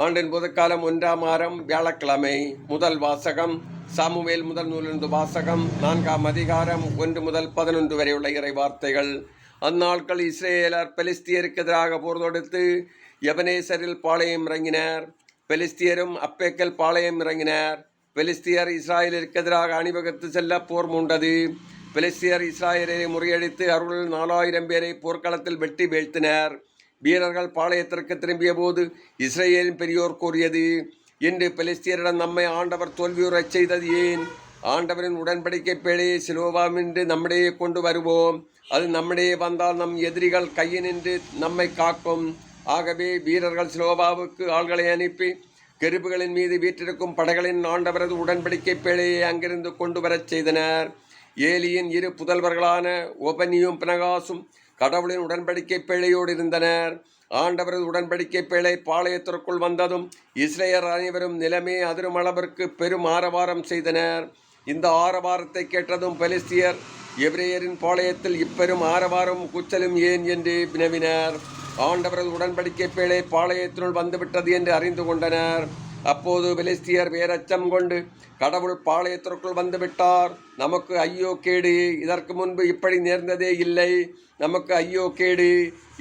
ஆண்டின் புதுக்காலம் 1ஆம் வாரம் வியாழக்கிழமை. முதல் வாசகம் சாமுவேல் முதல் நூலிலிருந்து வாசகம் 4ஆம் அதிகாரம் 1 முதல் 11 வரை உள்ள இறை வார்த்தைகள். அந்நாட்கள் இஸ்ரேலர் பெலிஸ்தியருக்கு எதிராக போர் தொடுத்து எபனேசரில் பாளையம் இறங்கினர். பெலிஸ்தியரும் அப்பேக்கல் பாளையம் இறங்கினர். பெலிஸ்தியர் இஸ்ராயலிற்கு எதிராக அணிவகுத்து செல்ல போர் மூண்டது. பெலிஸ்தியர் இஸ்ராயலை முறியடித்து அவர்கள் 4000 பேரை போர்க்களத்தில் வெட்டி வீழ்த்தினர். வீரர்கள் பாளையத்திற்கு திரும்பிய போது இஸ்ரேலின் பெரியோர் கூறியது, இன்று பெலிஸ்தியரிடம் நம்மை ஆண்டவர் தோல்வியுறச் செய்தது ஏன்? ஆண்டவரின் உடன்படிக்கை பேழையை சிலோவாமின்று நம்மிடையே கொண்டு வருவோம். அது நம்மிடையே வந்தால் நம் எதிரிகள் கையினின்று நம்மை காக்கும். ஆகவே வீரர்கள் சிலோவாவுக்கு ஆள்களை அனுப்பி கெருபுகளின் மீது வீற்றிருக்கும் படைகளின் ஆண்டவரது உடன்படிக்கை பேழையை அங்கிருந்து கொண்டு வரச் செய்தனர். ஏலியின் 2 புதல்வர்களான ஒபனியும் பினகாசும் கடவுளின் உடன்படிக்கை பேழையோடு இருந்தனர். ஆண்டவரது உடன்படிக்கை பேழை பாளையத்திற்குள் வந்ததும் இஸ்ரேலர் அனைவரும் நிலமே அதிரும் அளவிற்கு பெரும் ஆரவாரம் செய்தனர். இந்த ஆரவாரத்தை கேட்டதும் பெலிஸ்தியர் எபிரேயரின் பாளையத்தில் இப்பெரும் ஆரவாரம் கூச்சலும் ஏன் என்று வினவினர். ஆண்டவரது உடன்படிக்கை பேழை பாளையத்தினுள் வந்துவிட்டது என்று அறிந்து கொண்டனர். அப்போது பெலிஸ்தியர் வேறச்சம் கொண்டு, கடவுள் பாளையத்திற்குள் வந்துவிட்டார், நமக்கு ஐயோ கேடு, இதற்கு முன்பு இப்படி நேர்ந்ததே இல்லை, நமக்கு ஐயோ கேடு,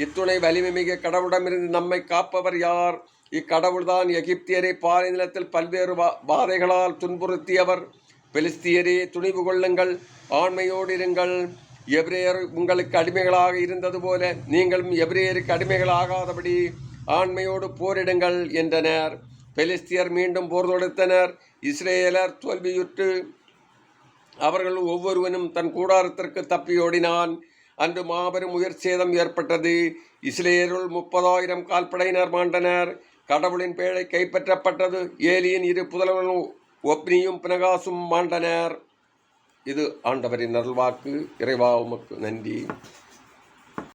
இத்துணை வலிமை மிக கடவுளிடமிருந்து நம்மை காப்பவர் யார்? இக்கடவுள்தான் எகிப்தியரை பாறை நிலத்தில் பல்வேறு வாதைகளால் துன்புறுத்தியவர். பெலிஸ்தியரே, துணிவு கொள்ளுங்கள், ஆண்மையோடு இருங்கள். எபிரேயர் உங்களுக்கு அடிமைகளாக இருந்தது போல நீங்களும் எபிரேயருக்கு அடிமைகளாகாதபடி ஆண்மையோடு போரிடுங்கள் என்றனர். பெலிஸ்தியர் மீண்டும் போர் தொடுத்தனர். இஸ்ரேலர் தோல்வியுற்று அவர்கள் ஒவ்வொருவனும் தன் கூடாரத்திற்கு தப்பியோடினான். அன்று மாபெரும் உயிர் சேதம் ஏற்பட்டது. இஸ்ரேலுள் 30,000 கால்படையினர் மாண்டனர். கடவுளின் பேழை கைப்பற்றப்பட்டது. ஏலியின் 2 புதல்வர்களும் ஒப்னியும் பினகாசும் மாண்டனர். இது ஆண்டவரின் அருள்வாக்கு. இறைவா உமக்கு நன்றி.